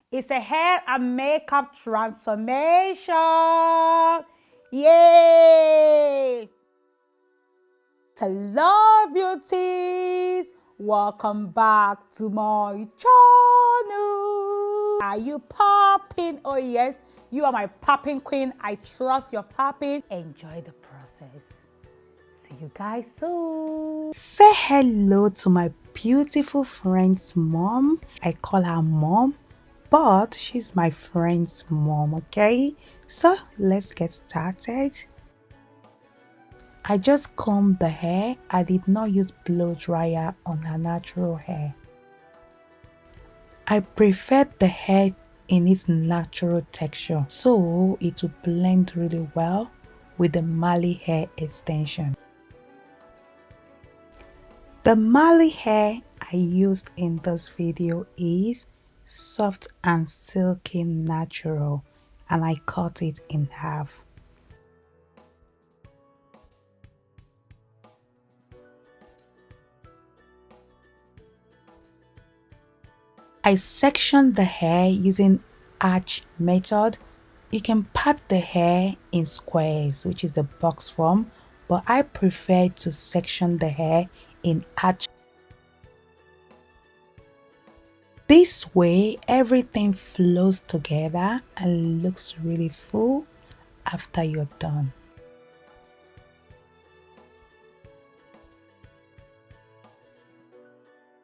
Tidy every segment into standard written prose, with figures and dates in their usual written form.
It's a hair and makeup transformation. Yay! Hello, beauties. Welcome back to my channel. Are you popping? Oh yes, you are my popping queen. I trust you're popping. Enjoy the process. See you guys soon. Say hello to my beautiful friend's mom. I call her mom, but she's my friend's mom, okay? So let's get started. I just combed the hair. I did not use blow dryer on her natural hair. I preferred the hair in its natural texture, so it will blend really well with the Marley hair extension. The Marley hair I used in this video is soft and silky natural, and I cut it in half. I sectioned the hair using arch method. You can part the hair in squares, which is the box form, but I prefer to section the hair in arch. This way, everything flows together and looks really full after you're done.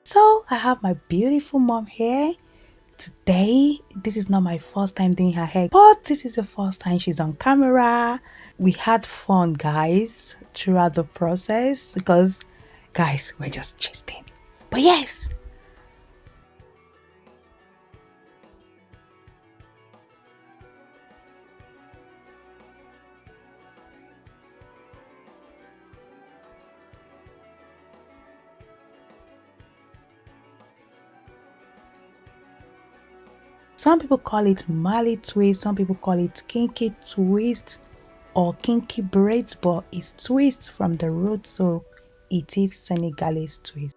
So I have my beautiful mom here. Today, this is not my first time doing her hair, but this is the first time she's on camera. We had fun, guys, throughout the process because, guys, we're just gisting. But yes, some people call it Marley twist, some people call it kinky twist or kinky braids, but it's twist from the root, so it is Senegalese twist.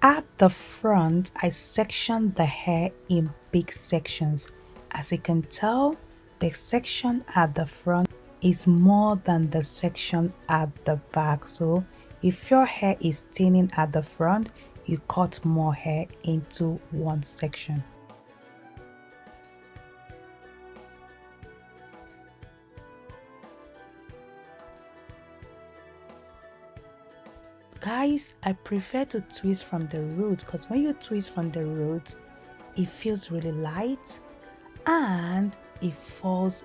At the front, I sectioned the hair in big sections. As you can tell, the section at the front is more than the section at the back. So if your hair is thinning at the front, you cut more hair into one section. Guys, I prefer to twist from the root because when you twist from the root, it feels really light and it falls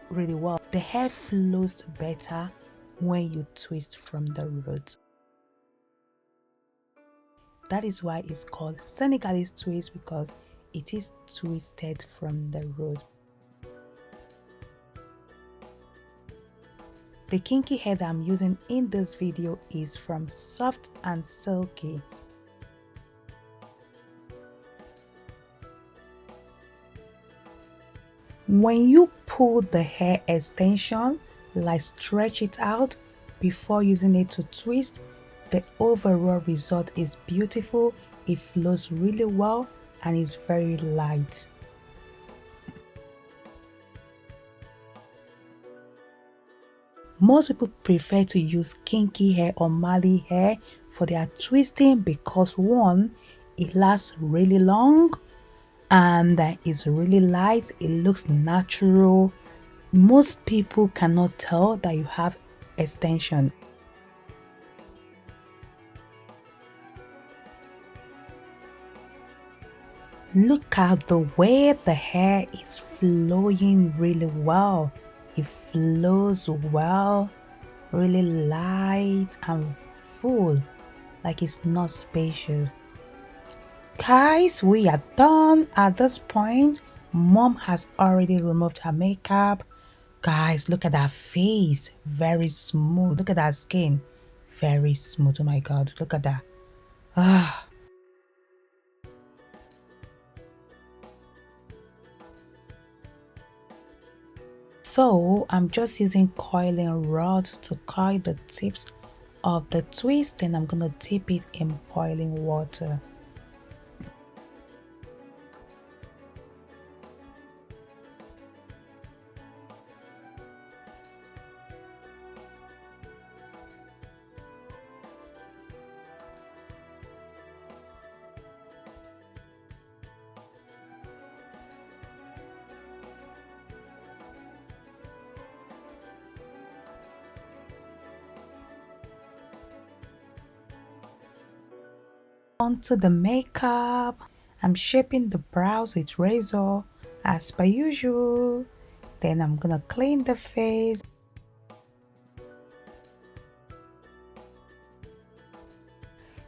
really well. The hair flows better when you twist from the root. That is why it's called Senegalese twist, because it is twisted from the root. The kinky hair that I'm using in this video is from Soft and Silky. When you pull the hair extension, like stretch it out before using it to twist, the overall result is beautiful. It flows really well and is very light. Most people prefer to use kinky hair or Marley hair for their twisting because one, it lasts really long and it's really light. It looks natural. Most people cannot tell that you have extension. Look at the way the hair is flowing really well. It flows well, really light and full, like it's not spacious. Guys, we are done. At this point, mom has already removed her makeup. Guys, look at that face, very smooth. Look at that skin, very smooth. Oh my god, look at that. Ah. So I'm just using coiling rod to coil the tips of the twist, then I'm gonna dip it in boiling water. Onto the makeup, I'm shaping the brows with razor as per usual. Then I'm gonna clean the face.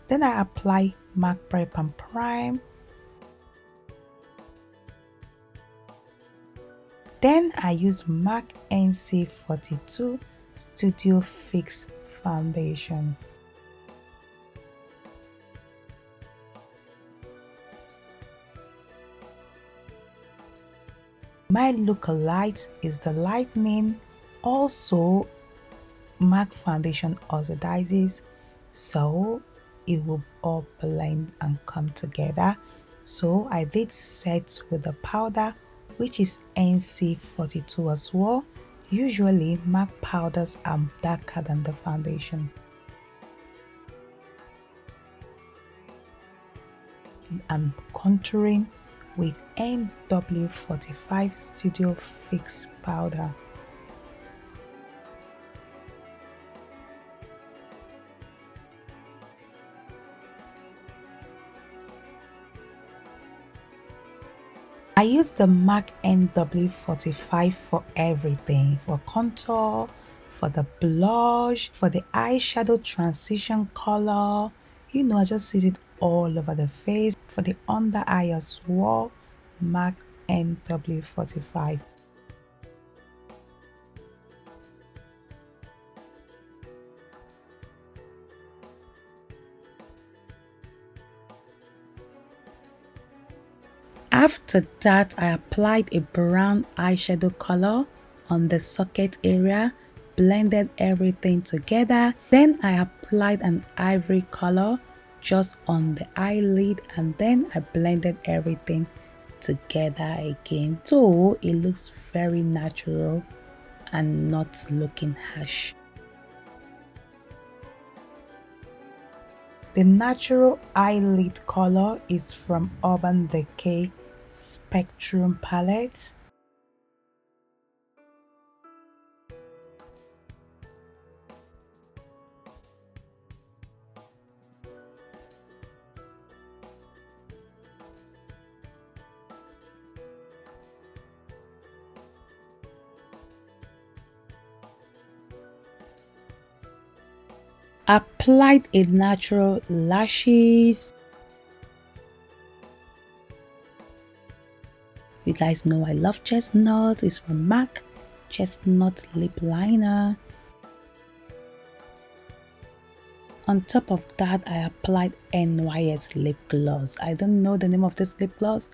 Then I apply MAC Prep and Prime. Then I use MAC NC42 Studio Fix Foundation. My lookalike is the lightning. Also, MAC foundation oxidizes, so it will all blend and come together. So I did set with the powder, which is NC42 as well. Usually MAC powders are darker than the foundation. I'm contouring with NW45 Studio Fix powder. I use the MAC NW45 for everything, for contour, for the blush, for the eyeshadow transition color. You know, I just use it all over the face. For the under eye as well, MAC NW45. After that, I applied a brown eyeshadow color on the socket area, blended everything together. Then I applied an ivory color just on the eyelid, and then I blended everything together again, so it looks very natural and not looking harsh. The natural eyelid color is from Urban Decay Spectrum palette. Applied a natural lashes. You guys know I love Chestnut. It's from MAC Chestnut lip liner. On top of that, I applied NYS lip gloss. I don't know the name of this lip gloss,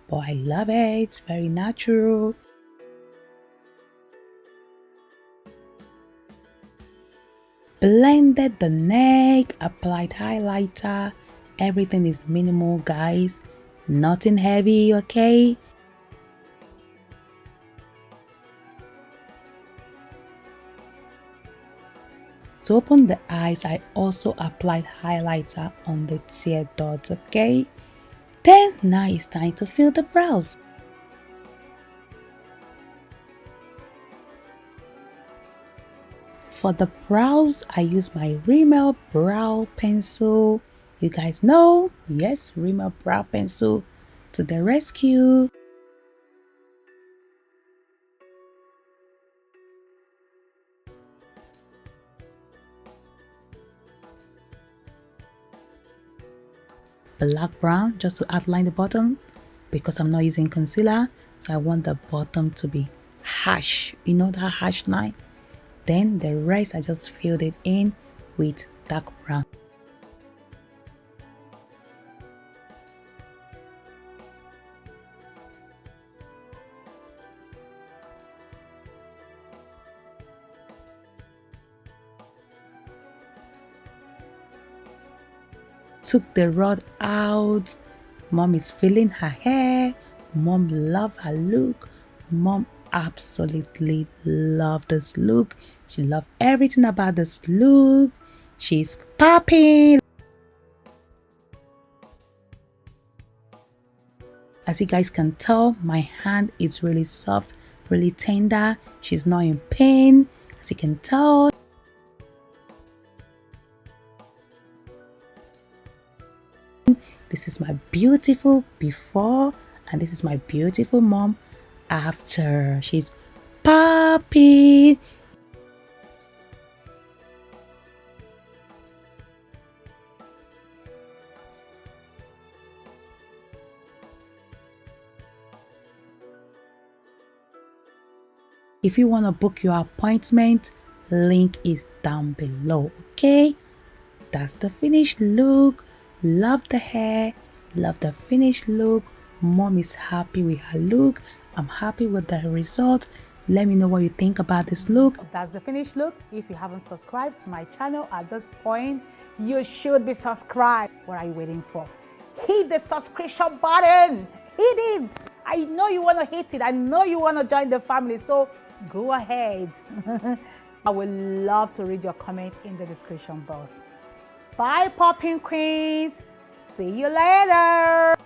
but I love it. It's very natural. Blended the neck, applied highlighter. Everything is minimal, guys. Nothing heavy, okay? To open the eyes, I also applied highlighter on the tear dots, okay? Then now it's time to fill the brows. For the brows, I use my Rimmel brow pencil. You guys know, yes, Rimmel brow pencil to the rescue. Black brown just to outline the bottom because I'm not using concealer, so I want the bottom to be harsh, you know, that harsh line. Then the rest I just filled it in with dark brown. took the rod out. Mom is feeling her hair. Mom love her look. Mom absolutely love this look. She love everything about this look. She's popping. As you guys can tell, my hand is really soft, really tender. She's not in pain, as you can tell. This is my beautiful before, and this is my beautiful mom after. She's popping. If you want to book your appointment, link is down below. Okay, that's the finished look. Love the hair, love the finished look. Mom is happy with her look. I'm happy with the result. Let me know what you think about this look. That's the finished look. If you haven't subscribed to my channel at this point, you should be subscribed. What are you waiting for? Hit the subscription button. Hit it. I know you want to hit it. I know you want to join the family. So go ahead. I would love to read your comment in the description box. Bye, popping queens. See you later.